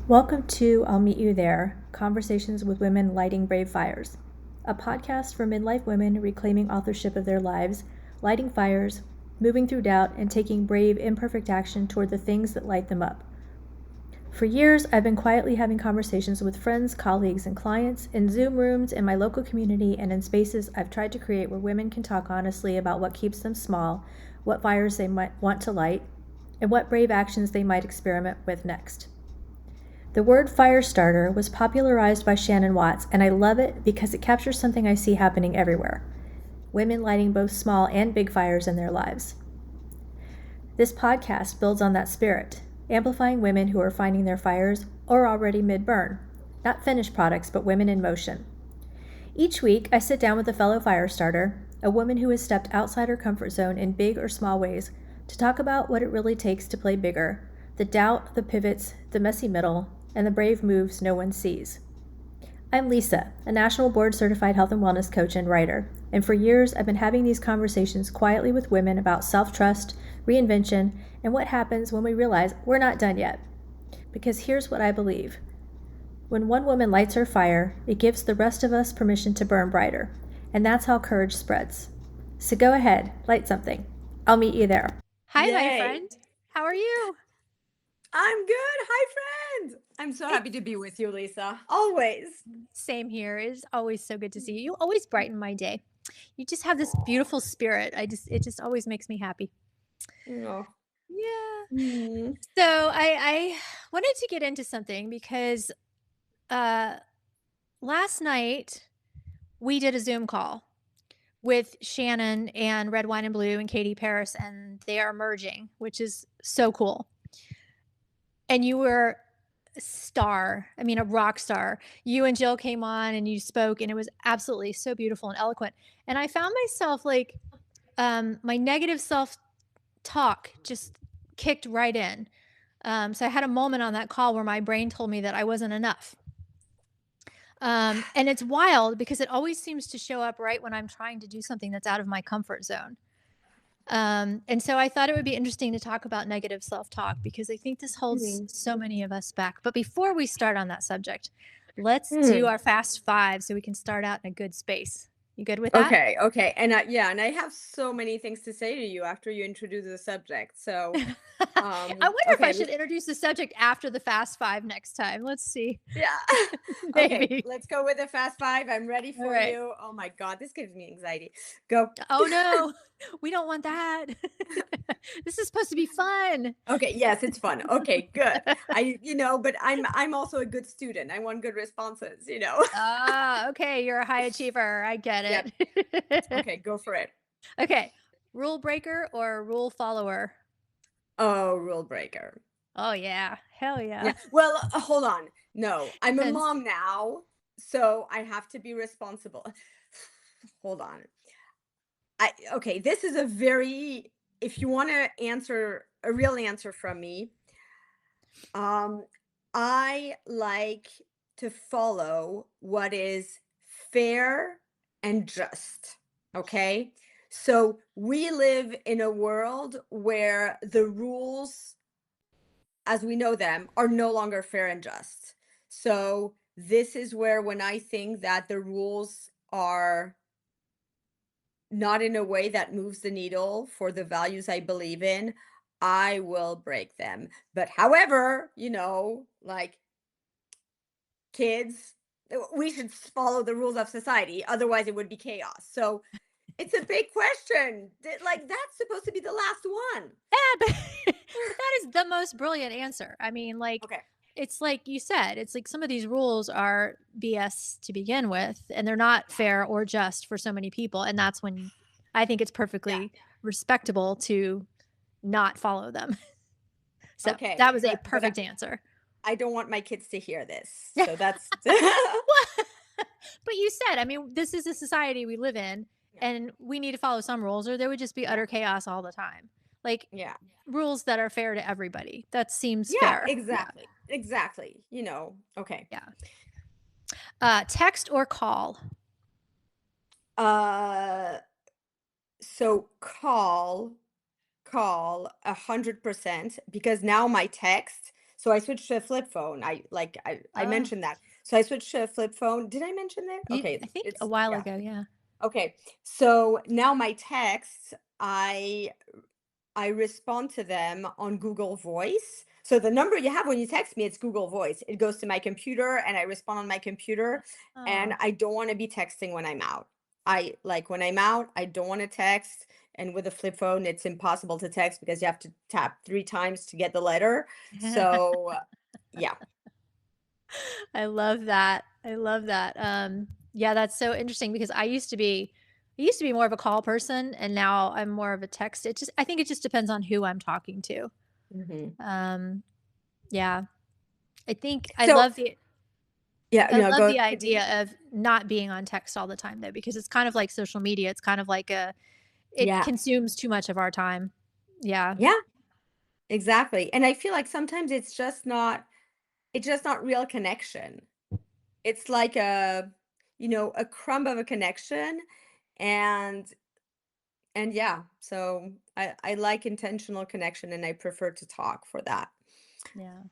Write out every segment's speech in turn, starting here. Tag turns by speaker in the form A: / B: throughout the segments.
A: Welcome to I'll Meet You There Conversations with Women Lighting Brave Fires, a podcast for midlife women reclaiming authorship of their lives, lighting fires, moving through doubt, and taking brave, imperfect action toward the things that light them up. For years, I've been quietly having conversations with friends, colleagues, and clients in Zoom rooms, in my local community, and in spaces I've tried to create where women can talk honestly about what keeps them small, what fires they might want to light, and what brave actions they might experiment with next. The word fire starter was popularized by Shannon Watts, and I love it because it captures something I see happening everywhere: women lighting both small and big fires in their lives. This podcast builds on that spirit, amplifying women who are finding their fires or already mid-burn, not finished products, but women in motion. Each week, I sit down with a fellow fire starter, a woman who has stepped outside her comfort zone in big or small ways, to talk about what it really takes to play bigger, the doubt, the pivots, the messy middle, and the brave moves no one sees. I'm Lisa, a national board certified health and wellness coach and writer, and for years I've been having these conversations quietly with women about self-trust, reinvention, and what happens when we realize we're not done yet. Because here's what I believe. When one woman lights her fire, it gives the rest of us permission to burn brighter, and that's how courage spreads. So go ahead, light something. I'll meet you there.
B: Hi, my
C: Yay.
B: friend. How are you?
C: I'm good. Hi, friend. I'm so happy to be with you, Lisa. Always.
B: Same here. It's always so good to see you. You always brighten my day. You just have this beautiful spirit. It just always makes me happy.
C: Oh.
B: Yeah.
C: Mm.
B: So I wanted to get into something because last night we did a Zoom call with Shannon and Red Wine and Blue and Katie Paris, and they are merging, which is so cool. And you were a rock star. You and Jill came on and you spoke, and it was absolutely so beautiful and eloquent. And I found myself like, my negative self talk just kicked right in. So I had a moment on that call where my brain told me that I wasn't enough. And it's wild because it always seems to show up right when I'm trying to do something that's out of my comfort zone. And so I thought it would be interesting to talk about negative self-talk because I think this holds so many of us back. But before we start on that subject, let's do our fast five so we can start out in a good space. You good with that?
C: Okay. And I have so many things to say to you after you introduce the subject. So,
B: I wonder if I
C: okay.
B: should introduce the subject after the fast five next time. Let's see.
C: Yeah. Okay,
B: Maybe.
C: let's go with the fast five. I'm ready
B: All
C: for
B: right.
C: you. Oh my God, this gives me anxiety. Go.
B: Oh no, we don't want that. This is supposed to be fun.
C: Okay, yes, it's fun. Okay, good. But I'm also a good student. I want good responses.
B: Ah, okay. You're a high achiever. I get
C: Yep.
B: it.
C: Okay, go for it.
B: Okay. Rule breaker or rule follower?
C: Oh, rule breaker.
B: Oh, yeah. Hell yeah.
C: Yeah. Well, hold on. No, I'm a
B: Depends.
C: mom now, so I have to be responsible. Hold on. Okay, this is a very, if you want to answer a real answer from me, um I like to follow what is fair and just. Okay? So we live in a world where the rules as we know them are no longer fair and just. So this is where when I think that the rules are not in a way that moves the needle for the values I believe in, I will break them. But however, like kids, we should follow the rules of society. Otherwise, it would be chaos. So it's a big question. Like, that's supposed to be the last one.
B: Yeah, but, but that is the most brilliant answer. I mean, like,
C: Okay.
B: it's like you said, it's like some of these rules are BS to begin with, and they're not fair or just for so many people. And that's when I think it's perfectly respectable to not follow them. So
C: Okay.
B: that was a
C: But
B: perfect answer.
C: I don't want my kids to hear this.
B: Yeah.
C: So that's
B: But you said, I mean, this is a society we live in, and we need to follow some rules, or there would just be utter chaos all the time. Like
C: yeah.
B: rules that are fair to everybody. That seems
C: Yeah,
B: fair.
C: exactly. Exactly. Okay.
B: Yeah. Text or call?
C: Uh so call 100% because now my text. So I switched to a flip phone. I
B: Oh,
C: mentioned that. So I switched to a flip phone. Did I mention that?
B: I
C: Okay,
B: think a
C: it's
B: while
C: yeah.
B: ago, yeah.
C: Okay. So now my texts, I respond to them on Google Voice. So the number you have when you text me, it's Google Voice. It goes to my computer and I respond on my computer. And
B: Oh.
C: I don't want to be texting when I'm out. I like when I'm out, I don't want to text. And with a flip phone, it's impossible to text because you have to tap 3 times to get the letter. So yeah.
B: I love that. I love that. Yeah, that's so interesting because I used to be more of a call person and now I'm more of a text. I think it just depends on who I'm talking to.
C: Mhm.
B: Um, yeah. I think
C: So yeah,
B: I
C: no,
B: love
C: go
B: the
C: continue.
B: idea of not being on text all the time though, because it's kind of like social media. It's kind of like it
C: Yeah.
B: consumes too much of our time. Yeah.
C: Yeah, exactly. And I feel like sometimes it's just not real connection. It's like a crumb of a connection, and yeah, so I like intentional connection and I prefer to talk for that.
B: Yeah.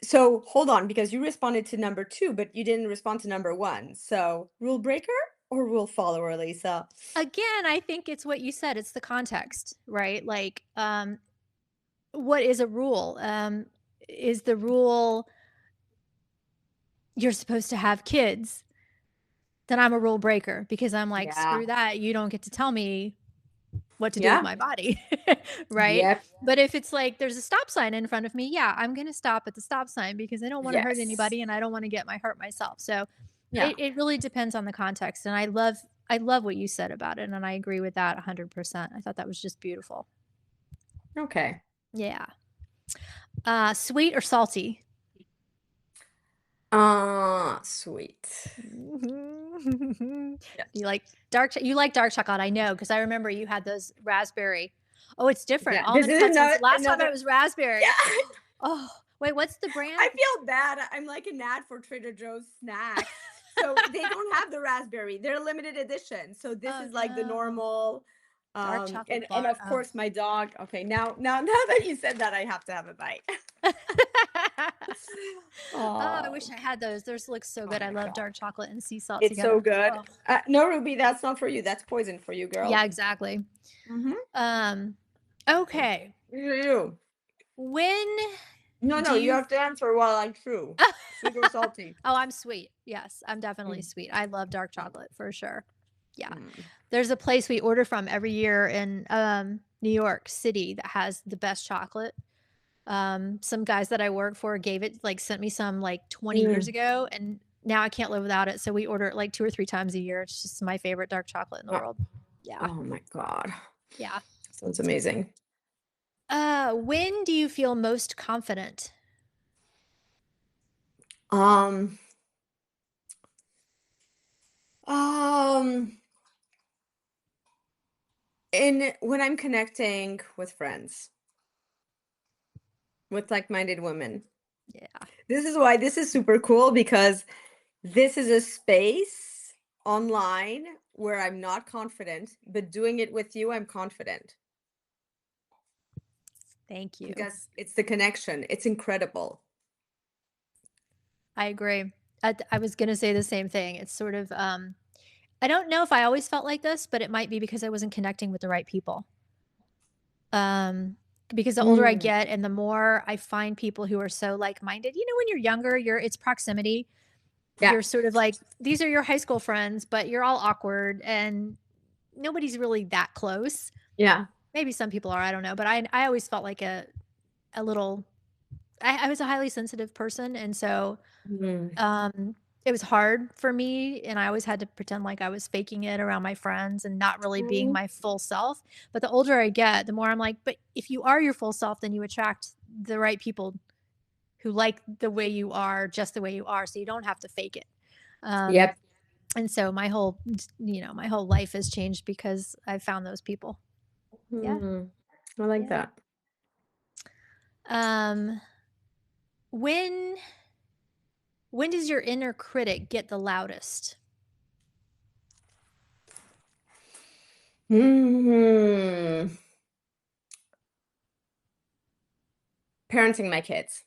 C: So hold on, because you responded to number 2, but you didn't respond to number 1. So, rule breaker or rule follower, Lisa?
B: Again, I think it's what you said. It's the context, right? Like, what is a rule? Is the rule you're supposed to have kids? Then I'm a rule breaker because I'm like,
C: Yeah.
B: screw that. You don't get to tell me what to do with
C: Yeah.
B: my body. Right.
C: Yep.
B: But if it's like there's a stop sign in front of me, yeah, I'm going to stop at the stop sign because I don't want to hurt
C: Yes.
B: anybody and I don't want to get my hurt myself. So
C: Yeah.
B: it really depends on the context. And I love what you said about it. And I agree with that 100%. I thought that was just beautiful.
C: Okay.
B: Yeah. Sweet or salty?
C: Sweet.
B: Do
C: Yeah.
B: you like you like dark chocolate, I know, because I remember you had those raspberry. Oh, it's different.
C: Yeah. This
B: Almond
C: is
B: pretzels. Last time
C: another
B: it was raspberry.
C: yeah.
B: Oh, wait, what's the
C: I
B: brand?
C: feel bad. I'm like an ad for Trader Joe's snacks. So they don't have the raspberry. They're limited edition. So this
B: Oh,
C: is like the
B: no.
C: normal
B: Dark
C: and
B: chocolate
C: and
B: bar.
C: of
B: Oh.
C: course my dog. Okay, now that you said that, I have to have a bite.
B: Oh, I
C: Oh,
B: wish I had those. Those look so
C: oh
B: good. I
C: my
B: love
C: God.
B: dark chocolate and sea salt
C: It's so
B: together.
C: good.
B: Oh,
C: No, Ruby, that's not for you. That's poison for you,
B: yeah,
C: girl.
B: exactly.
C: Mm-hmm.
B: Um, okay.
C: You.
B: When
C: No,
B: do
C: no, you
B: you
C: have to answer while I'm true. Sweet or salty?
B: Oh, I'm sweet. Yes, I'm definitely
C: Mm,
B: sweet. I love dark
C: mm,
B: chocolate for sure. Yeah.
C: mm.
B: There's a place we order from every year in New York City that has the best chocolate. Some guys that I work for sent me some like 20 years
C: Mm.
B: ago, and now I can't live without it. So we order it like 2 or 3 times a year. It's just my favorite dark chocolate in the
C: Oh,
B: world. Yeah.
C: oh my God.
B: Yeah.
C: Sounds amazing.
B: When do you feel most confident?
C: Um, um, in when I'm connecting with friends, with like-minded women.
B: Yeah.
C: This is why this is super cool because this is a space online where I'm not confident, but doing it with you, I'm confident
B: Thank you.
C: because it's the connection. It's incredible.
B: I agree. I was going to say the same thing. It's sort of, I don't know if I always felt like this, but it might be because I wasn't connecting with the right people. Um, because the older I
C: Mm,
B: get and the more I find people who are so like-minded, when you're younger, it's proximity.
C: yeah,
B: You're sort of like, these are your high school friends, but you're all awkward and nobody's really that close.
C: yeah.
B: Maybe some people are, I don't know, but I always felt like a little, I was a highly sensitive person. And so
C: Mm,
B: Um, it was hard for me, and I always had to pretend like I was faking it around my friends and not really being
C: mm,
B: my full self. But the older I get, the more I'm like, but if you are your full self, then you attract the right people who like the way you are, just the way you are. So you don't have to fake it. Um,
C: yep.
B: and so my whole life has changed because I found those people. Yeah.
C: Mm, I like
B: Yeah.
C: that.
B: Um, when when does your inner critic get the loudest?
C: Hmm. Parenting my kids.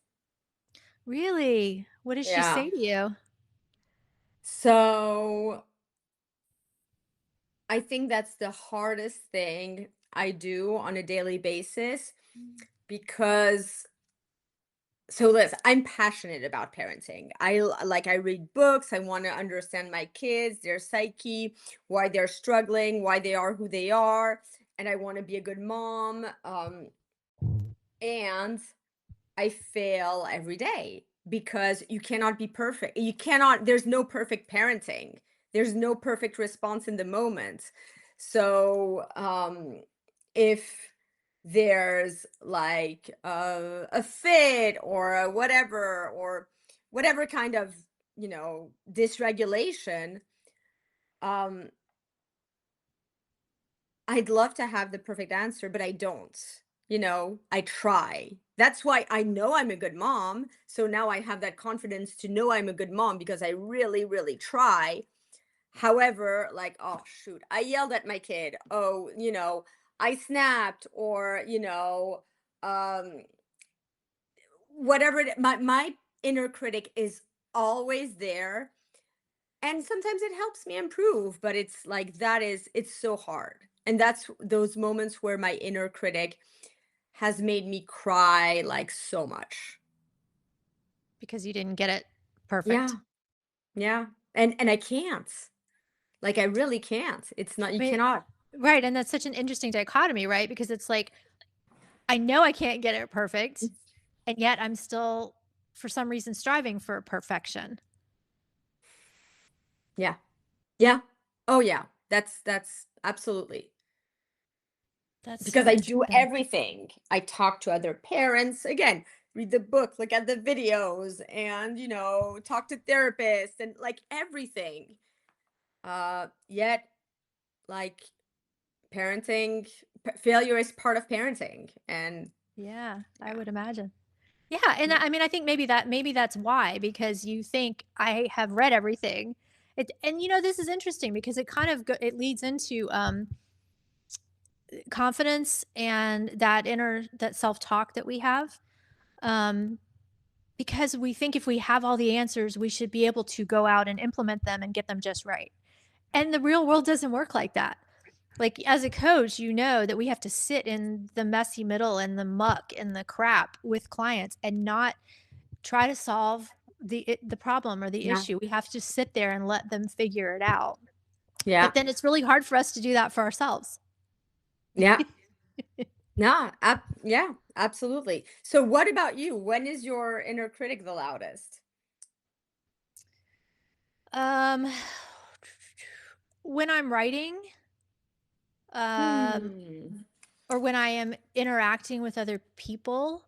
B: Really? What does she
C: Yeah.
B: say to you?
C: So I think that's the hardest thing I do on a daily basis because so listen, I'm passionate about parenting. I read books, I want to understand my kids, their psyche, why they're struggling, why they are who they are, and I want to be a good mom. And I fail every day because you cannot be perfect. You cannot, there's no perfect parenting. There's no perfect response in the moment. So, if there's like a fit or a whatever, or whatever kind of, dysregulation, um, I'd love to have the perfect answer, but I don't. I try. That's why I know I'm a good mom. So now I have that confidence to know I'm a good mom because I really, really try. However, like, oh, shoot, I yelled at my kid. Oh, I snapped, or, um, whatever. My inner critic is always there. And sometimes it helps me improve, but it's like it's so hard. And that's those moments where my inner critic has made me cry like so much.
B: Because you didn't get it perfect.
C: Yeah. Yeah. And I can't. Like I really can't. It's not, you
B: I mean,
C: cannot.
B: right, and that's such an interesting dichotomy, right? Because it's like, I know I can't get it perfect, and yet I'm still, for some reason, striving for perfection.
C: Yeah. Yeah. Oh yeah. That's absolutely.
B: That's
C: Because
B: so
C: I do
B: interesting.
C: everything. I talk to other parents, again, read the book, look at the videos, and talk to therapists and like everything. Yet, like, failure is part of parenting. And
B: Yeah, I
C: yeah.
B: would imagine. Yeah, and I mean, I think maybe that's why, because you think, "I have read everything." And, this is interesting because it kind of it leads into, confidence and that self-talk that we have, um, because we think if we have all the answers, we should be able to go out and implement them and get them just right. And the real world doesn't work like that. Like, as a coach, you know that we have to sit in the messy middle and the muck and the crap with clients and not try to solve the problem or the
C: Yeah.
B: issue. We have to sit there and let them figure it out.
C: Yeah.
B: But then it's really hard for us to do that for ourselves.
C: Yeah. No, yeah, absolutely. So what about you? When is your inner critic the loudest?
B: Um, when I'm writing, um,
C: Hmm.
B: or when I am interacting with other people,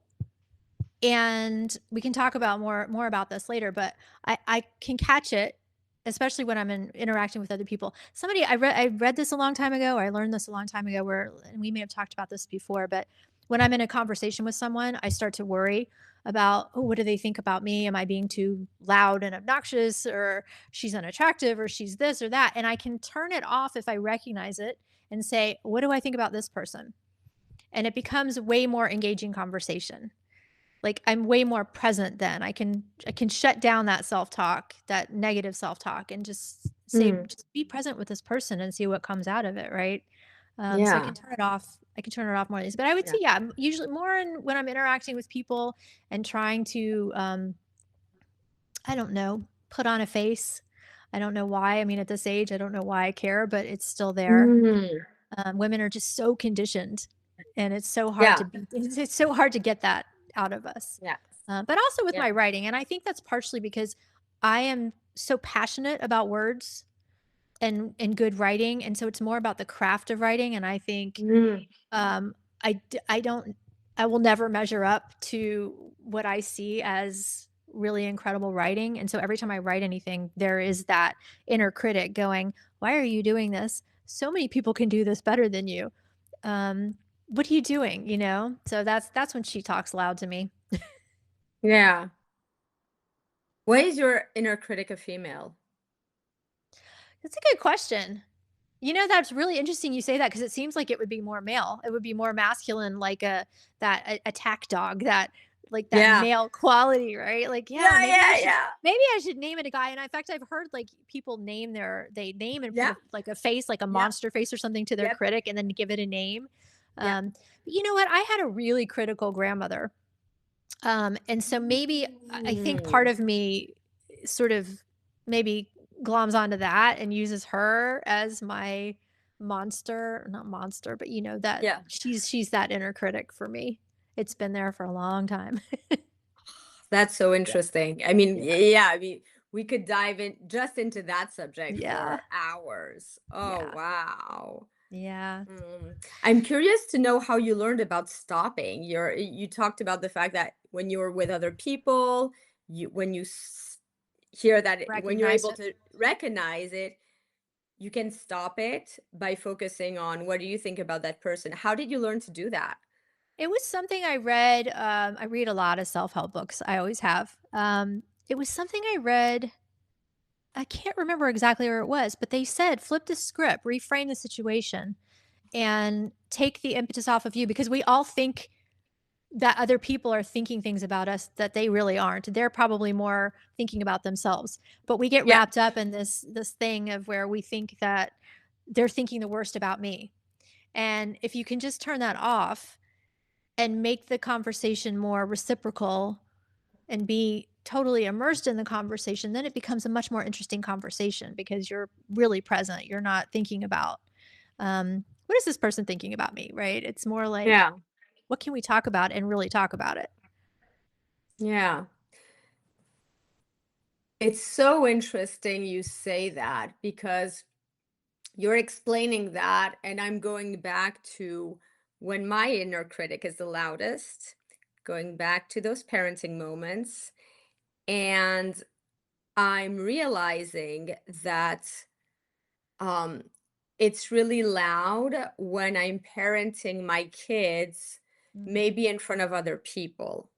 B: and we can talk about more about this later, but I can catch it, especially when I'm interacting with other people. I read this a long time ago, or I learned this a long time ago, where, and we may have talked about this before, but when I'm in a conversation with someone, I start to worry about, oh, what do they think about me? Am I being too loud and obnoxious, or she's unattractive, or she's this or that? And I can turn it off if I recognize it and say, what do I think about this person? And it becomes way more engaging conversation. Like, I'm way more present then. I can shut down that self-talk, that negative self-talk, and just say,
C: Hmm.
B: just be present with this person and see what comes out of it, right? So I
C: Yeah.
B: can turn it off. I can turn it off more of these. But I would say,
C: Yeah.
B: yeah, I'm usually more when I'm interacting with people and trying to, I don't know, put on a face. I don't know why. I mean, at this age, I don't know why I care, but it's still there.
C: Mm.
B: Women are just so conditioned, and it's so hard to
C: Yeah.
B: be. It's so hard to get that out of us.
C: Yeah.
B: But also with
C: Yeah.
B: my writing, and I think that's partially because I am so passionate about words and good writing, and so it's more about the craft of writing. And I think,
C: Mm.
B: um, I don't I will never measure up to what I see as really incredible writing. And so every time I write anything, there is that inner critic going, "Why are you doing this? So many people can do this better than you. Um, what are you doing?" So that's when she talks loud to me.
C: Yeah. Why is your inner critic a female?
B: That's a good question. That's really interesting you say that, because it seems like it would be more male. It would be more masculine, like that attack dog, that like that
C: Yeah.
B: male quality, right? Like, yeah,
C: Yeah, yeah, yeah.
B: maybe I should name it a guy. And in fact, I've heard like people they name and put
C: Yeah.
B: a, like a face, like a
C: Yep.
B: monster face or something to their
C: Yep.
B: critic and then give it a name.
C: Yep.
B: But you know what? I had a really critical grandmother. And so maybe I think part
C: Mm.
B: of me sort of maybe gloms onto that and uses her as my monster, not monster, but you know that
C: Yeah.
B: she's that inner critic for me. It's been there for a long time.
C: That's so
B: Yeah.
C: interesting. I mean,
B: Yeah.
C: yeah, I mean, we could dive in just into that subject
B: Yeah.
C: for hours. Oh,
B: Yeah.
C: wow.
B: Yeah.
C: I'm curious to know how you learned about stopping. You talked about the fact that when you were with other people, when you hear that when you're
B: Recognized
C: able
B: it.
C: to recognize it, you can stop it by focusing on what do you think about that person. How did you learn to do that?
B: It was something I read. I read a lot of self-help books. I always have. It was something I read. I can't remember exactly where it was, but they said flip the script, reframe the situation, and take the impetus off of you because we all think that other people are thinking things about us that they really aren't. They're probably more thinking about themselves. But we get
C: Yeah.
B: wrapped up in this thing of where we think that they're thinking the worst about me. And if you can just turn that off and make the conversation more reciprocal and be totally immersed in the conversation, then it becomes a much more interesting conversation because you're really present. You're not thinking about, what is this person thinking about me, right? It's more like,
C: Yeah.
B: what can we talk about and really talk about it?
C: Yeah. It's so interesting you say that because you're explaining that, and I'm going back to when my inner critic is the loudest, going back to those parenting moments, and I'm realizing that um, it's really loud when I'm parenting my kids,
B: Mm.
C: maybe in front of other people,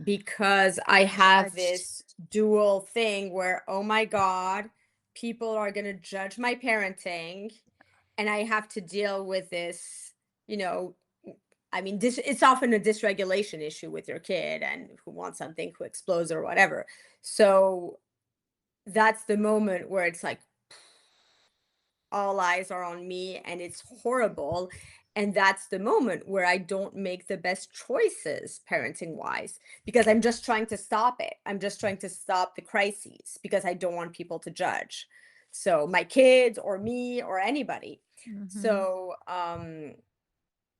C: because I have
B: Judged.
C: this dual thing where, oh my God, people are going to judge my parenting and I have to deal with this, you know, I mean, this it's often a dysregulation issue with your kid and who wants something, who explodes or whatever. So that's the moment where it's like all eyes are on me and it's horrible. And that's the moment where I don't make the best choices parenting wise because I'm just trying to stop it. I'm just trying to stop the crises because I don't want people to judge. So my kids or me or anybody.
B: Mhm.
C: So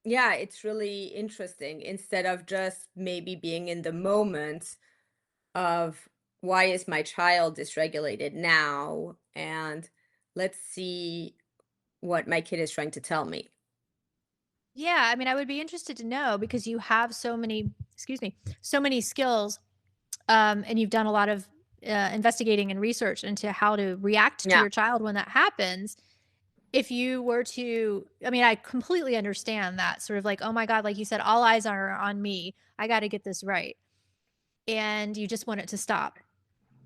C: yeah, it's really interesting instead of just maybe being in the moment of why is my child dysregulated now and let's see what my kid is trying to tell me.
B: Yeah, I mean, I would be interested to know because you have so many skills, and you've done a lot of investigating and research into how to react to
C: Yeah.
B: your child when that happens. If you were to, I mean, I completely understand that sort of like, oh my God, like you said, all eyes are on me. I got to get this right. And you just want it to stop.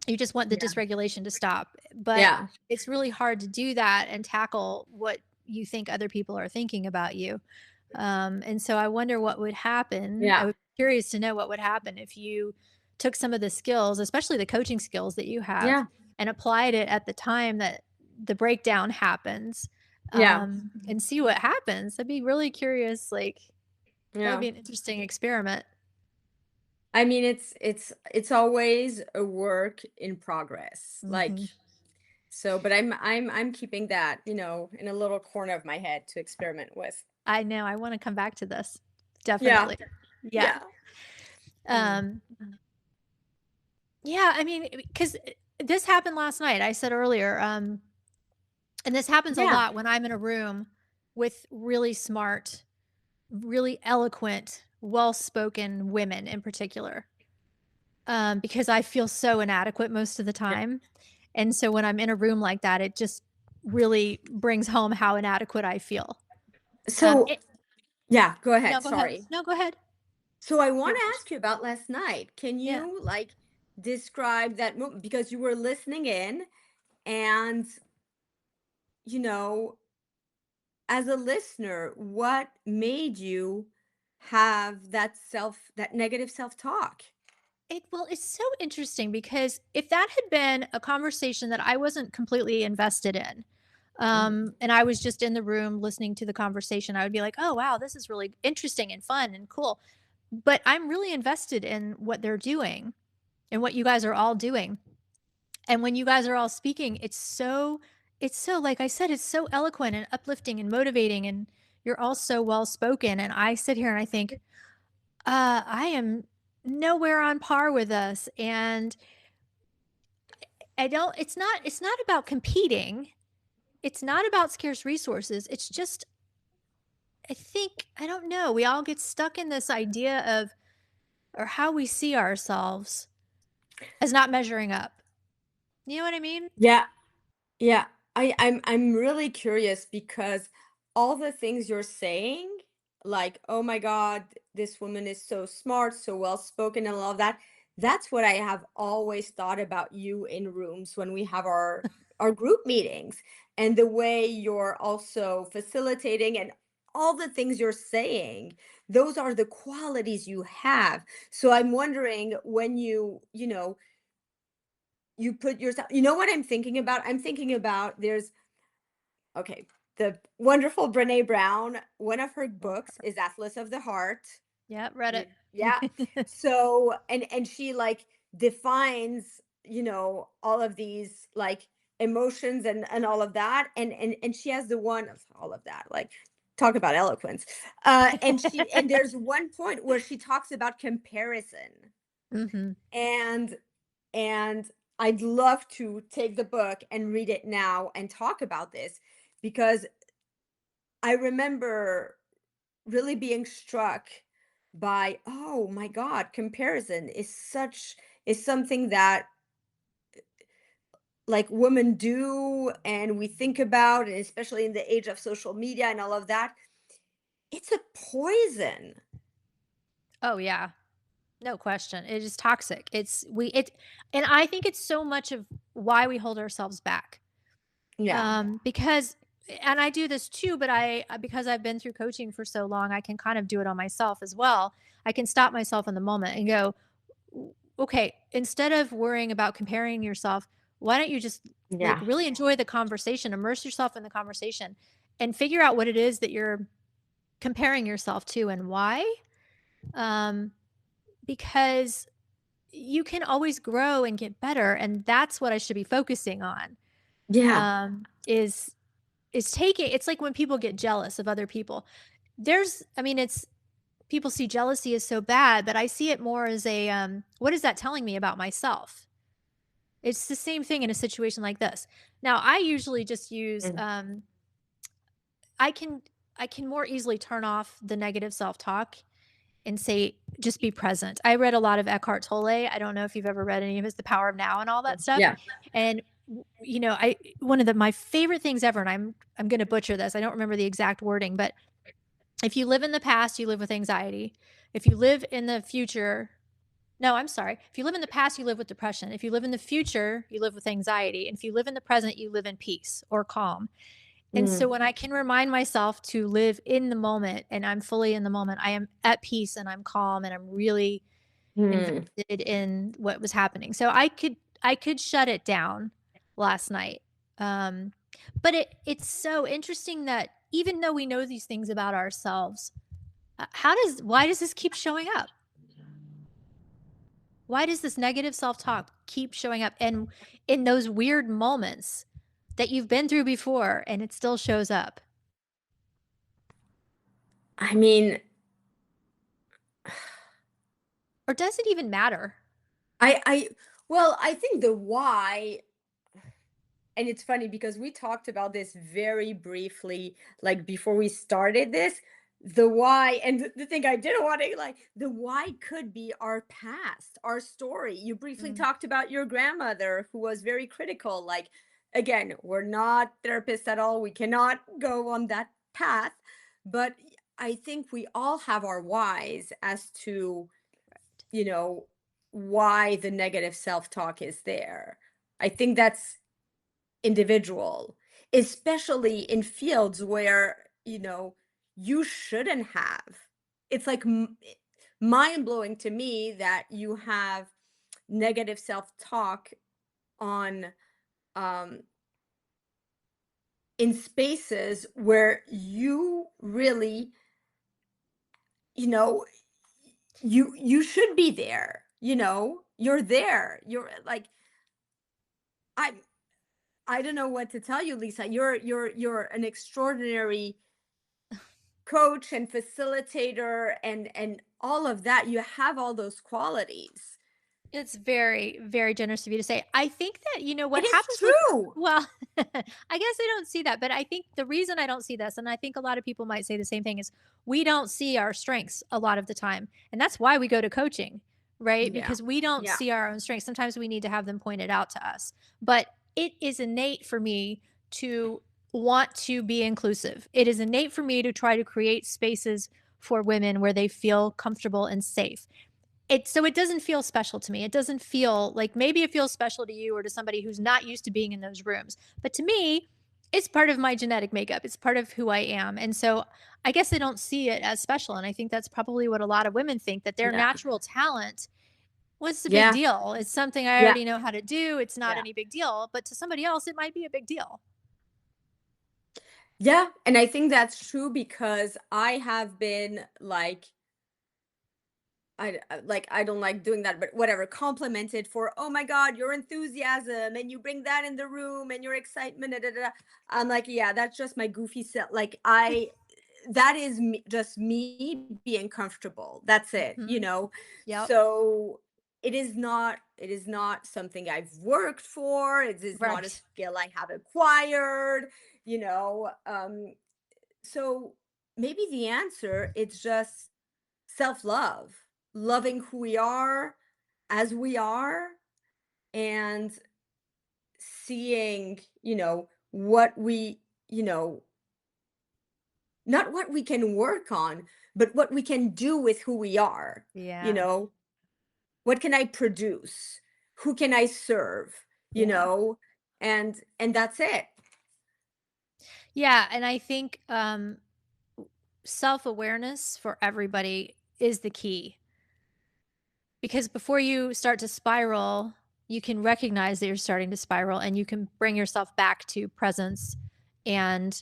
B: You just want the
C: Yeah.
B: dysregulation to stop. But
C: Yeah.
B: it's really hard to do that and tackle what you think other people are thinking about you. And so I wonder what would happen. I
C: Yeah.
B: would be curious to know what would happen if you took some of the skills, especially the coaching skills that you have,
C: Yeah.
B: and applied it at the time that the breakdown happens,
C: Yeah.
B: and see what happens. I'd be really curious. Like, that would
C: Yeah.
B: be an interesting experiment.
C: I mean, it's always a work in progress. Like
B: Hmm.
C: so, but I'm keeping that, in a little corner of my head to experiment with.
B: I know. I want to come back to this.
C: Yeah.
B: Definitely. Yeah.
C: Yeah. Mm.
B: Um, yeah. I mean, because this happened last night. I said earlier, and this happens a
C: Yeah.
B: lot when I'm in a room with really smart, really eloquent, well-spoken women in particular, because I feel so inadequate most of the
C: Yeah.
B: time. And so when I'm in a room like that, it just really brings home how inadequate I feel.
C: So,
B: It,
C: yeah, go
B: no,
C: ahead.
B: go ahead.
C: Sorry.
B: No, go ahead.
C: So I want
B: You're
C: to
B: first.
C: ask you about last night. Can
B: Yeah.
C: you like describe that moment because you were listening in and you know, as a listener, what made you have that negative self-talk.
B: It's so interesting because if that had been a conversation that I wasn't completely invested in,
C: Mhm.
B: and I was just in the room listening to the conversation, I would be like, "Oh, wow, this is really interesting and fun and cool." But I'm really invested in what they're doing and what you guys are all doing. And when you guys are all speaking, it's so like I said, it's so eloquent and uplifting and motivating, and you're all so well spoken. And I sit here and I think, I am nowhere on par with us. And I don't it's not about competing. It's not about scarce resources. It's just I think I don't know. We all get stuck in this idea of or how we see ourselves as not measuring up. You know what I mean?
C: Yeah. Yeah, I'm really curious because all the things you're saying, like, oh my God, this woman is so smart, so well spoken, and all of that, that's what I have always thought about you in rooms when we have our group meetings, and the way you're also facilitating and all the things you're saying, those are the qualities you have. So I'm wondering when you put yourself, you know what I'm thinking about? I'm thinking about there's okay, the wonderful Brene Brown, one of her
B: Love
C: books
B: her.
C: is Atlas of the Heart.
B: Yep, read
C: You,
B: it.
C: yeah. So and she like defines, all of these like emotions and all of that. And she has the one of all of that, like talk about eloquence. And there's one point where she talks about comparison.
B: Mhm.
C: And and I'd love to take the book and read it now and talk about this because I remember really being struck by, oh my God, comparison is something that like women do and we think about, and especially in the age of social media and all of that. It's a poison.
B: Oh, yeah. No question. It is toxic. And I think it's so much of why we hold ourselves back.
C: Yeah.
B: Because and I do this too, but because I've been through coaching for so long, I can kind of do it on myself as well. I can stop myself in the moment and go, Okay, instead of worrying about comparing yourself, why don't you just like
C: Yeah.
B: really enjoy the conversation, immerse yourself in the conversation and figure out what it is that you're comparing yourself to and why? Um, because you can always grow and get better. And that's what I should be focusing on.
C: Yeah.
B: Is taking it's like when people get jealous of other people. It's people see jealousy as so bad, but I see it more as a what is that telling me about myself? It's the same thing in a situation like this. Now, I usually just use
C: Mm.
B: I can I can more easily turn off the negative self-talk and say just be present. I read a lot of Eckhart Tolle. I don't know if you've ever read any of his The Power of Now and all that stuff.
C: Yeah.
B: And I one of my favorite things ever, and I'm going to butcher this. I don't remember the exact wording, but if you live in the past, you live with anxiety. If you live in the future, no, I'm sorry. If you live in the past, you live with depression. If you live in the future, you live with anxiety. And if you live in the present, you live in peace or calm. And so
C: Mm.
B: when I can remind myself to live in the moment and I'm fully in the moment, I am at peace and I'm calm and I'm really
C: Mm.
B: invested in what was happening. So I could shut it down last night. Um, but it's so interesting that even though we know these things about ourselves, why does this keep showing up? Why does this negative self-talk keep showing up and in those weird moments that you've been through before and it still shows up?
C: I mean,
B: Or does it even matter?
C: I well, I think the why, and it's funny because we talked about this very briefly, like before we started this, the why, and the thing I didn't want to like, the why could be our past, our story. You briefly
B: Mm,
C: talked about your grandmother who was very critical. Like, again, we're not therapists at all. We cannot go on that path, but I think we all have our whys as to, you know, why the negative self-talk is there. I think that's individual, especially in fields where, you shouldn't have. it's like mind-blowing to me that you have negative self-talk on um in spaces where you really, you know, you should be there, you're there, you're like, I I don't know what to tell you, Lisa. You're an extraordinary coach and facilitator and all of that. You have all those qualities.
B: It's very, very generous of you to say. I think that,
C: It
B: what
C: is
B: happens with,
C: true.
B: well, I guess I don't see that, but I think the reason I don't see this, and I think a lot of people might say the same thing, is we don't see our strengths a lot of the time. And that's why we go to coaching, right?
C: Yeah.
B: Because we don't
C: Yeah.
B: see our own strengths. Sometimes we need to have them pointed out to us. But it is innate for me to want to be inclusive. It is innate for me to try to create spaces for women where they feel comfortable and safe. It doesn't feel special to me. It doesn't feel like, maybe it feels special to you or to somebody who's not used to being in those rooms. But to me, it's part of my genetic makeup. It's part of who I am. And so I guess I don't see it as special. And I think that's probably what a lot of women think, that their
C: Yeah.
B: natural talent was the big
C: Yeah.
B: deal. It's something I
C: Yeah.
B: already know how to do. It's not
C: Yeah.
B: any big deal. But to somebody else, it might be a big deal.
C: Yeah. And I think that's true because I have been like, I don't like doing that, but whatever, complimented for, oh my God, your enthusiasm and you bring that in the room and your excitement. Da, da, da. I'm like, yeah, that's just my goofy self. Like that is me, just me being comfortable. That's it.
B: Hmm. Yep.
C: So it is not something I've worked for. It is not a
B: Right.
C: skill I have acquired, you know. So maybe the answer, it's just self-love, loving who we are as we are, and seeing, what we, not what we can work on, but what we can do with who we are. you
B: Yeah.
C: know what can I produce, who can I serve, you
B: Yeah.
C: know and that's it.
B: Yeah. And I think self awareness for everybody is the key, because before you start to spiral, you can recognize that you're starting to spiral and you can bring yourself back to presence and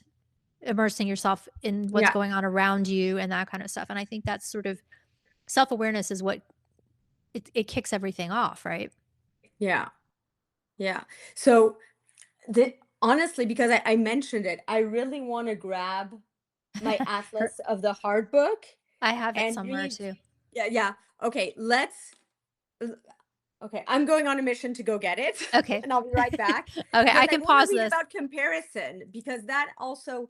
B: immersing yourself in what's
C: Yeah.
B: going on around you and that kind of stuff. And I think that's sort of, self awareness is what it kicks everything off, right?
C: Yeah. Yeah. So honestly, because I mentioned it, I really want to grab my
B: Or-
C: Atlas of the Heart book
B: I have it
C: and
B: somewhere
C: read.
B: too.
C: Yeah, yeah. Okay, okay, I'm going on a mission to go get it,
B: Okay.
C: and I'll be right back
B: Okay,
C: because
B: I
C: I
B: can
C: want to
B: pause
C: read
B: this.
C: about comparison, because that also,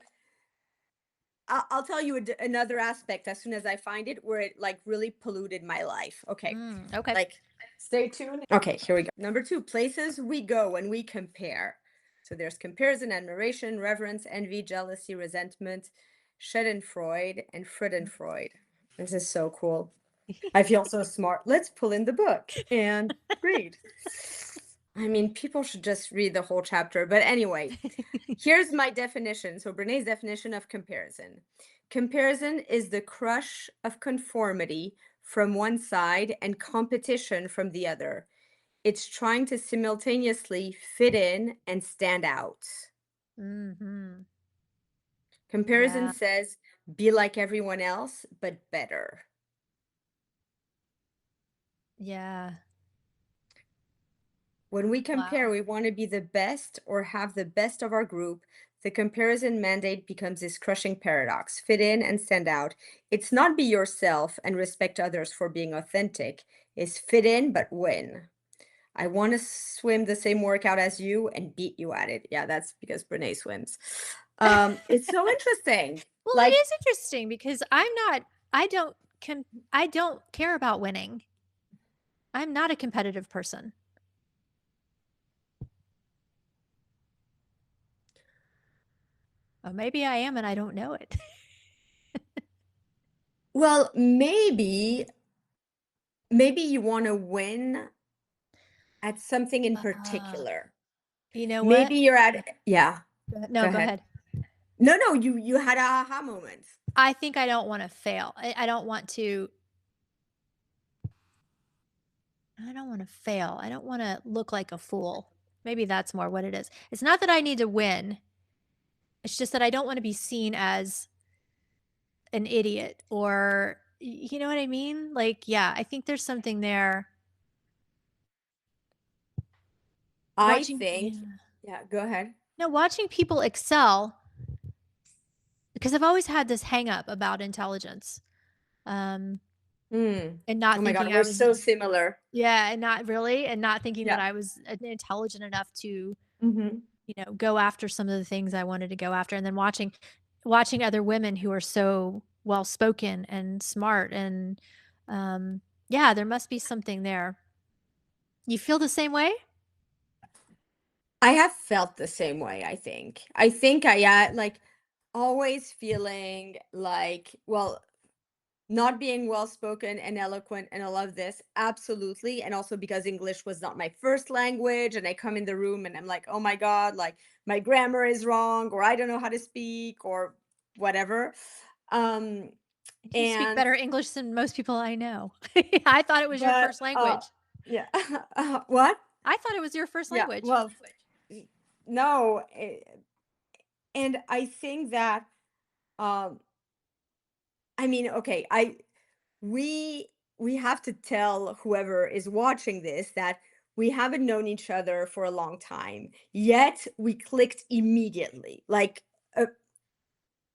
C: I'll tell you another aspect as soon as I find it, where it like really polluted my life. Okay.
B: Okay.
C: Like, stay tuned. Okay, here we go. Number 2, places we go when we compare. So there's comparison, admiration, reverence, envy, jealousy, resentment, Schadenfreude, and Freudenfreude. This is so cool. I feel so smart. Let's pull in the book and read. I mean, people should just read the whole chapter. But anyway, here's my definition. So, Brené's definition of comparison: comparison is the crush of conformity from one side and competition from the other. It's trying to simultaneously fit in and stand out.
B: Hmm.
C: Comparison
B: Yeah.
C: says, be like everyone else, but better.
B: Yeah.
C: When we compare,
B: Wow.
C: we want to be the best or have the best of our group. The comparison mandate becomes this crushing paradox: fit in and stand out. It's not be yourself and respect others for being authentic, it's fit in but win. I want to swim the same workout as you and beat you at it. Yeah, that's because Brene swims. It's so interesting.
B: Well, it
C: Like,
B: is interesting because I don't I don't care about winning. I'm not a competitive person. Or maybe I am and I don't know it.
C: well, maybe you want to win at something in
B: Uh,
C: particular.
B: you know what?
C: Maybe you're at, yeah,
B: No,
C: go
B: go
C: ahead.
B: ahead.
C: No, you had a aha moment.
B: I think I don't wanna fail. I don't want to I don't wanna fail. I don't wanna look like a fool. Maybe that's more what it is. It's not that I need to win. It's just that I don't wanna be seen as an idiot or you know what I mean? Like, yeah, I think there's something there.
C: I
B: Watching
C: think,
B: yeah.
C: yeah, go ahead.
B: No, watching people excel because I've always had this hang up about intelligence, um,
C: Hmm.
B: and
C: Oh
B: not
C: my God,
B: thinking
C: we're
B: I was
C: so similar.
B: yeah, and not really and not thinking that
C: Yeah.
B: I was intelligent enough to,
C: Hmm.
B: go after some of the things I wanted to go after, and then watching other women who are so well spoken and smart and, yeah, there must be something there. You feel the same way?
C: I have felt the same way, I think. Like always feeling like, well, not being well spoken and eloquent and all of this, absolutely. And also because English was not my first language, and I come in the room and I'm like, oh my God, like my grammar is wrong, or I don't know how to speak, or whatever. Um,
B: You speak
C: and
B: better English than most people I know. I thought it was your
C: but
B: first language.
C: yeah, what?
B: I thought it was your first
C: Yeah,
B: language.
C: well, no, and I think that um I mean, okay, I we we have to tell whoever is watching this that we haven't known each other for a long time, yet we clicked immediately. Like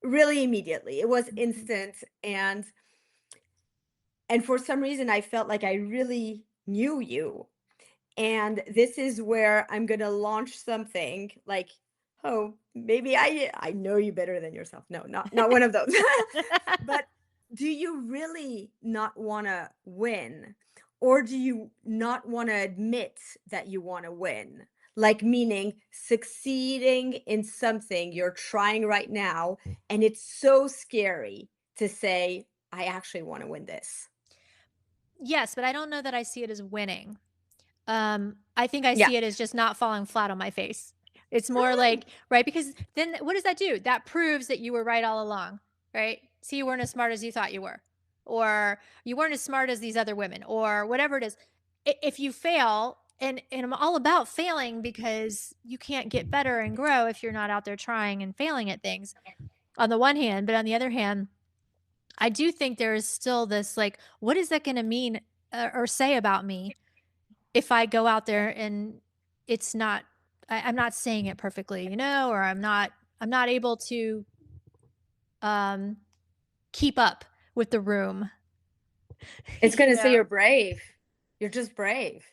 C: really immediately. It was
B: Mhm.
C: instant, and for some reason I felt like I really knew you. And this is where I'm going to launch something like, oh, maybe I know you better than yourself. No, not one of those. But do you really not want to win, or do you not want to admit that you want to win? Like, meaning succeeding in something you're trying right now, and it's so scary to say, I actually want to win this.
B: Yes, but I don't know that I see it as winning. I think I
C: Yeah.
B: see it as just not falling flat on my face. It's more
C: Mm.
B: like, right? Because then what does that do? That proves that you were right all along, right? See, you weren't as smart as you thought you were, or you weren't as smart as these other women, or whatever it is. If you fail, and I'm all about failing because you can't get better and grow if you're not out there trying and failing at things on the one hand, but on the other hand, I do think there is still this like, what is that going to mean or say about me if I go out there and it's not, I'm not saying it perfectly, or I'm not able to um, keep up with the room,
C: It's
B: you
C: going to say
B: know?
C: you're brave. You're just brave.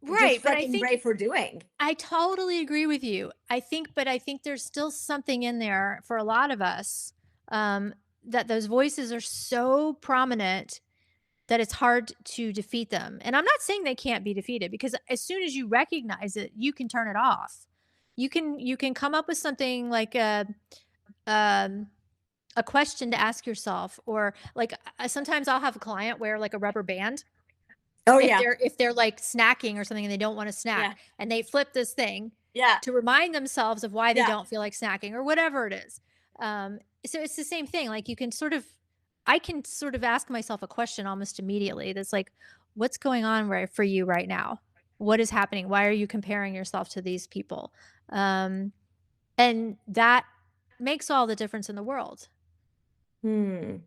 C: You're
B: Right.
C: just
B: But I
C: fucking
B: think
C: brave for doing.
B: I totally agree with you. But I think there's still something in there for a lot of us um, that those voices are so prominent that it's hard to defeat them. And I'm not saying they can't be defeated because as soon as you recognize it, you can turn it off. You can come up with something like um a question to ask yourself or like sometimes I'll have a client wear like a rubber band
C: Oh
B: if
C: yeah.
B: they're like snacking or something and they don't want to
C: Yeah.
B: snack and they flip this thing
C: Yeah.
B: to remind themselves of why they
C: Yeah.
B: don't feel like snacking or whatever it is. So it's the same thing. Like I can sort of ask myself a question almost immediately that's like, what's going on right for you right now? What is happening? Why are you comparing yourself to these people? Um, and that makes all the difference in the world
C: Hmm.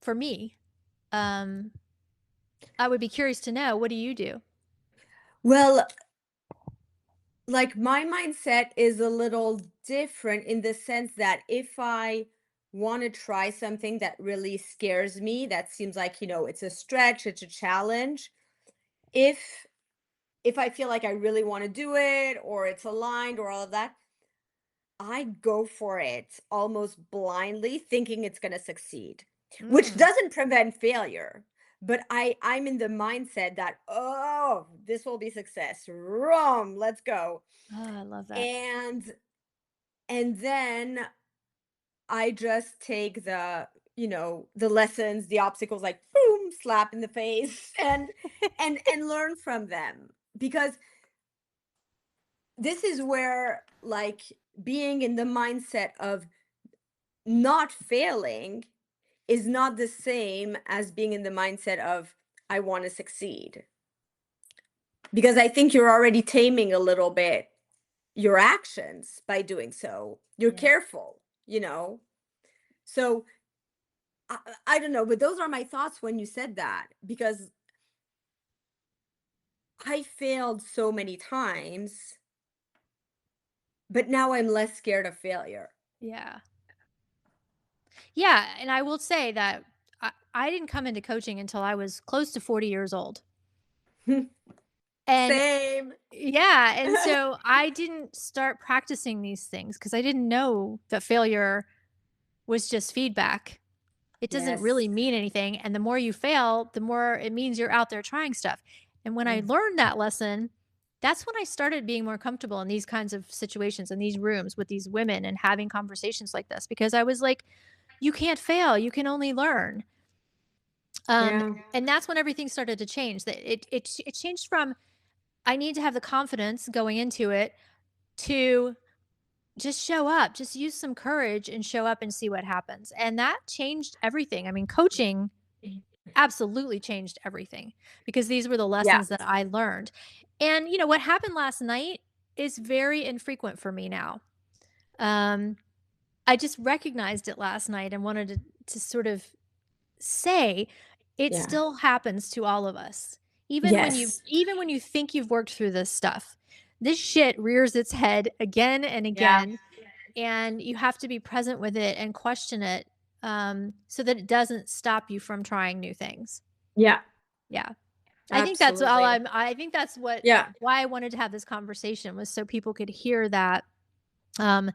B: for me. Um, I would be curious to know, what do you do?
C: Well, like my mindset is a little different in the sense that if I want to try something that really scares me, that seems like, it's a stretch, it's a challenge. If if I feel like I really want to do it or it's aligned or all of that, I go for it almost blindly, thinking it's going to succeed, which
B: Mm.
C: doesn't prevent failure. But I'm in the mindset that, oh, this will be success. Rum, let's go.
B: Oh, I love that.
C: And then I just take the lessons, the obstacles, like boom, slap in the face, and learn from them. Because this is where like being in the mindset of not failing is not the same as being in the mindset of I want to succeed. Because I think you're already taming a little bit your actions by doing so. You're
B: Yeah.
C: careful, you know? So I don't know, but those are my thoughts when you said that, because I failed so many times, but now I'm less scared of failure.
B: Yeah. Yeah, and I will say that I didn't come into coaching until I was close to 40 years old. And
C: Same.
B: yeah, and so I didn't start practicing these things because I didn't know that failure was just feedback. It doesn't
C: Yes.
B: really mean anything, and the more you fail, the more it means you're out there trying stuff. And when I
C: Mm.
B: learned that lesson, that's when I started being more comfortable in these kinds of situations, in these rooms with these women and having conversations like this, because I was like, "You can't fail, you can only learn." Um,
C: Yeah.
B: and that's when everything started to change. That it changed from, I need to have the confidence going into it, to just show up, just use some courage and show up and see what happens. And that changed everything. I mean, coaching absolutely changed everything because these were the
C: Yeah.
B: lessons that I learned. And what happened last night is very infrequent for me now. Um, I just recognized it last night and wanted to sort of say it
C: Yeah.
B: still happens to all of us.
C: Yes.
B: Even when you think you've worked through this stuff, this shit rears its head again and
C: Yeah.
B: again, and you have to be present with it and question it, so that it doesn't stop you from trying new things.
C: Yeah.
B: Yeah.
C: Absolutely.
B: I think that's what
C: Yeah.
B: why I wanted to have this conversation, was so people could hear that. Um,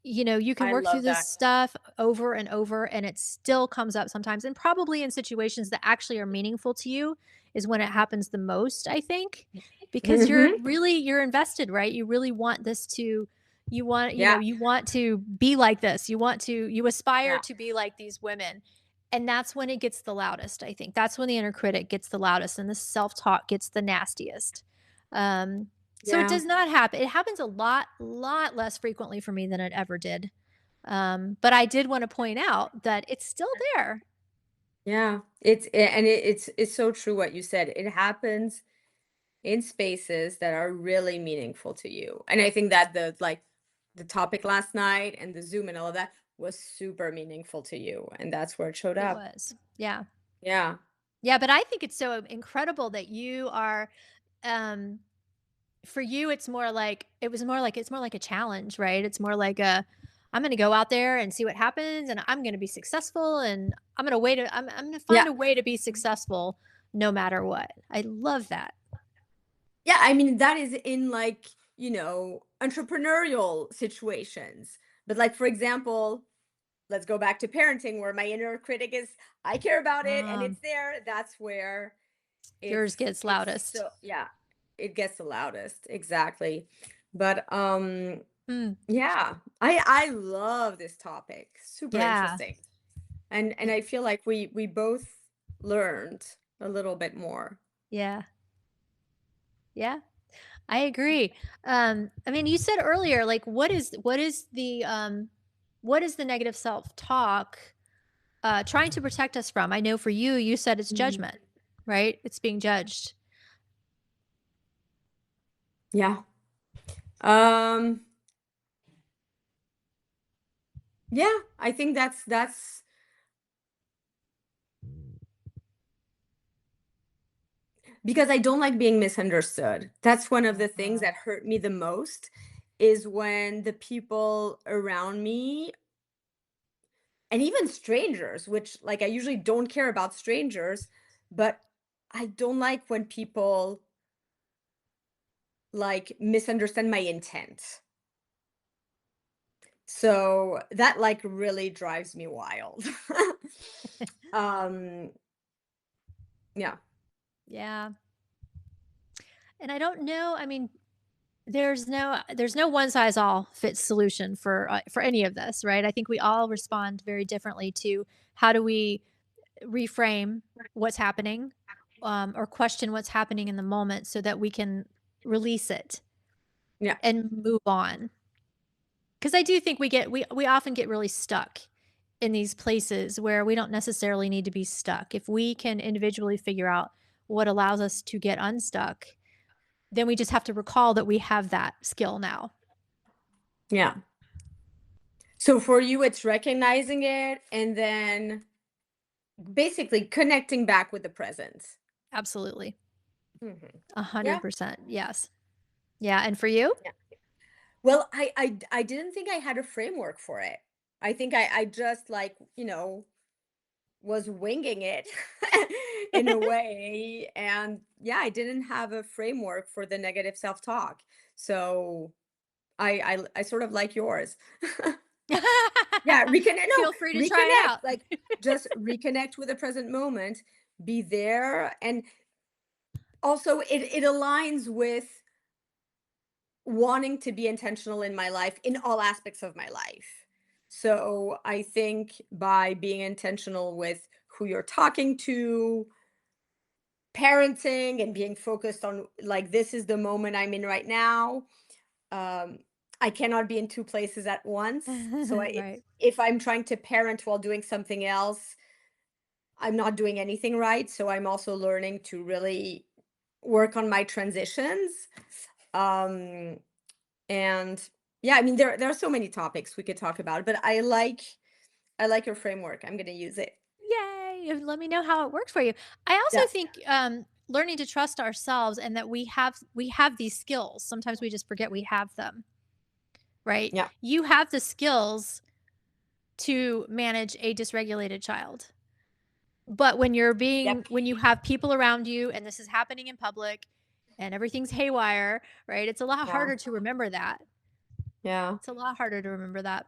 B: you can
C: I
B: work through
C: love
B: this
C: that.
B: stuff over and over, and it still comes up sometimes. And probably in situations that actually are meaningful to you is when it happens the most, I think, because
C: Hmm.
B: you're invested, right? You really want this to,
C: Yeah.
B: you want to be like this. You aspire
C: Yeah.
B: to be like these women. And that's when it gets the loudest, I think. That's when the inner critic gets the loudest and the self talk gets the nastiest. Um, so it
C: Yeah.
B: does not happen. It happens a lot less frequently for me than it ever did. But I did want to point out that it's still there.
C: Yeah. It's so true what you said. It happens in spaces that are really meaningful to you. And I think that the topic last night and the Zoom and all of that was super meaningful to you. And that's where it showed
B: It
C: up.
B: was. Yeah.
C: Yeah.
B: Yeah, but I think it's so incredible that you are, um for you it's more like a challenge, right? It's more like a, I'm going to go out there and see what happens, and I'm going to be successful, and I'm going to find
C: Yeah.
B: a way to be successful no matter what. I love that.
C: Yeah. I mean, that is in entrepreneurial situations. But like, for example, let's go back to parenting where my inner critic is, I care about it and
B: Um,
C: it's there. That's where
B: yours gets
C: it's
B: loudest.
C: so, yeah, it gets the loudest. Exactly. But
B: Mm,
C: yeah, I love this topic. Super
B: yeah.
C: interesting. And I feel like we both learned a little bit more.
B: Yeah. Yeah. I agree. I mean, you said earlier, like, what is the negative self-talk trying to protect us from? I know for you, you said it's
C: Mhm.
B: judgment, right? It's being judged.
C: Yeah. Um yeah, I think that's because I don't like being misunderstood. That's one of the things
B: Uh,
C: that hurt me the most, is when the people around me and even strangers, which like I usually don't care about strangers, but I don't like when people like misunderstand my intent. So that like really drives me wild. um yeah.
B: yeah. And I don't know. I mean, there's no one size all fits solution for any of this, right? I think we all respond very differently to, how do we reframe what's happening, or question what's happening in the moment so that we can release it.
C: Yeah.
B: and move on. Because I do think we often get really stuck in these places where we don't necessarily need to be stuck. If we can individually figure out what allows us to get unstuck, then we just have to recall that we have that skill now.
C: Yeah. So for you, it's recognizing it and then basically connecting back with the present.
B: Absolutely.
C: Mhm. Yeah.
B: 100%. Yes. Yeah. And for you?
C: Yeah. Well, I didn't think I had a framework for it. I think I just like, was winging it in a way. And yeah, I didn't have a framework for the negative self-talk. So I sort of like yours. Yeah, reconnect. No,
B: Feel free to try it
C: reconnect.
B: out.
C: Like just reconnect with the present moment, be there. And also it aligns with wanting to be intentional in my life in all aspects of my life. So I think by being intentional with who you're talking to, parenting, and being focused on like this is the moment I'm in right now. Um, I cannot be in two places at once. So
B: Right.
C: if I'm trying to parent while doing something else, I'm not doing anything right. So I'm also learning to really work on my transitions. Um, and yeah, I mean there are so many topics we could talk about, but I like your framework. I'm gonna use it.
B: Yay. And let me know how it works for you. I also
C: Yeah,
B: think learning to trust ourselves and that we have these skills. Sometimes we just forget we have them, right?
C: yeah,
B: You have the skills to manage a dysregulated child. But
C: yep,
B: when you have people around you and this is happening in public and everything's haywire, right? It's a lot
C: yeah,
B: harder to remember that.
C: yeah,
B: It's a lot harder to remember that.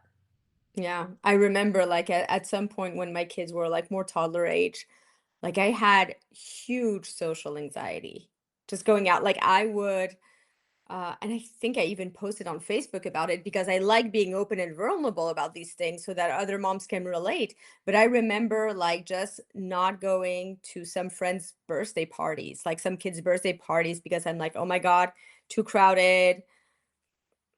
C: yeah. I remember like at some point when my kids were like more toddler age, like I had huge social anxiety just going out. Like I would and I think I even posted on Facebook about it because I like being open and vulnerable about these things so that other moms can relate. But I remember like just not going to some friends' birthday parties, like some kids' birthday parties, because I'm like, oh my God, too crowded.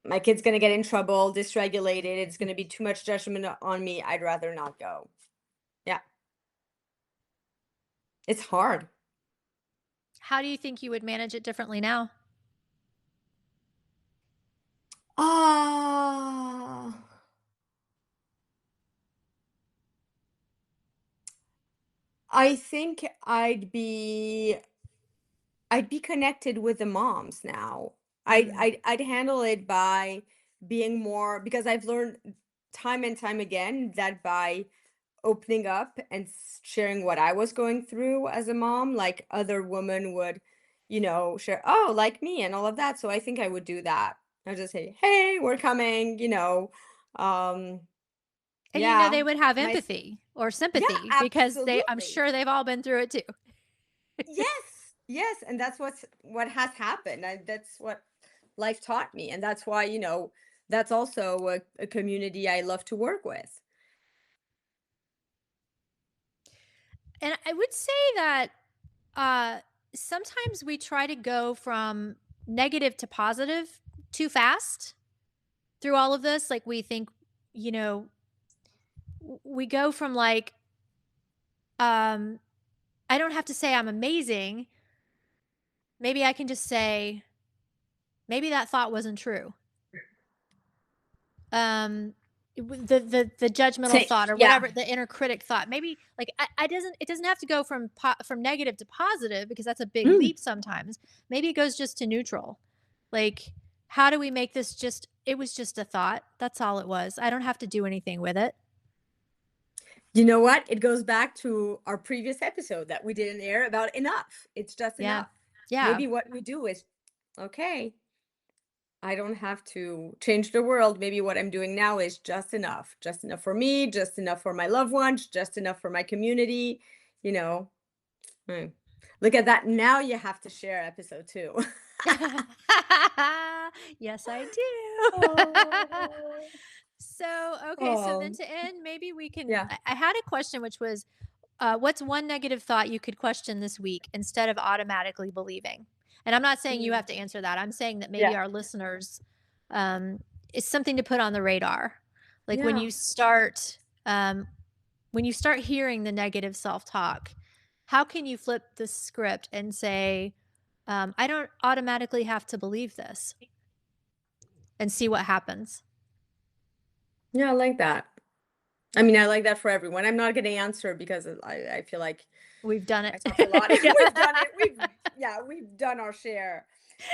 C: My kid's going to get in trouble, dysregulated. It's going to be too much judgment on me. I'd rather not go. Yeah, it's hard.
B: How do you think you would manage it differently now?
C: Ah, I think I'd be connected with the moms now.
B: Mm,
C: I'd handle it by being more because I've learned time and time again that by opening up and sharing what I was going through as a mom, like other women would, share, oh, like me and all of that. So I think I would do that. I'd just say, hey, we're coming. Um,
B: and you know
C: yeah,
B: they would have
C: my,
B: empathy or
C: yeah,
B: sympathy because I'm
C: absolutely.
B: sure they've all been through it too.
C: Yes, yes, and that's what has happened. That's what life taught me, and that's why that's also a community I love to work with.
B: And I would say that uh, sometimes we try to go from negative to positive too fast through all of this. Like we think, you know, we go from like, um, I don't have to say I'm amazing. Maybe I can just say, maybe that thought wasn't true. Um, the judgmental
C: Say,
B: thought or
C: yeah.
B: whatever the inner critic thought maybe like it doesn't have to go from from negative to positive because that's a big
C: Mm.
B: leap sometimes. Maybe it goes just to neutral. Like, how do we make this just it was just a thought, that's all it was, I don't have to do anything with it.
C: You know what? It goes back to our previous episode that we didn't air about enough. It's just
B: Yeah,
C: enough.
B: yeah.
C: Maybe what we do is, okay, I don't have to change the world. Maybe what I'm doing now is just enough. Just enough for me, just enough for my loved ones, just enough for my community, you know. Mm. Look at that. Now you have to share episode 2.
B: Yes, I do.
C: Oh.
B: So, okay, so then
C: Oh,
B: to end, maybe we can
C: yeah.
B: I had a question which was, what's one negative thought you could question this week instead of automatically believing? And I'm not saying you have to answer that. I'm saying that maybe
C: Yeah.
B: our listeners, it's something to put on the radar. Like
C: Yeah.
B: when you start hearing the negative self-talk, how can you flip the script and say, I don't automatically have to believe this, and see what happens?
C: Yeah, I like that. I mean, I like that for everyone. I'm not going to answer because I feel like
B: We've done
C: I
B: it.
C: talked a lot.
B: Yeah.
C: We've done it. We've done our share.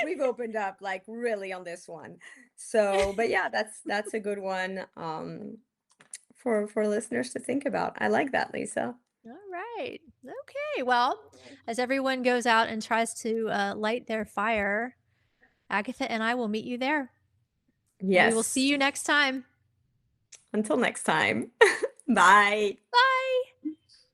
C: We've opened up like really on this one. So, but yeah, that's a good one for listeners to think about. I like that, Lisa.
B: All right. Okay. Well, as everyone goes out and tries to light their fire, Agatha and I will meet you there. And we will see
C: Yes.
B: you next time.
C: Until next time. Bye.
B: Bye.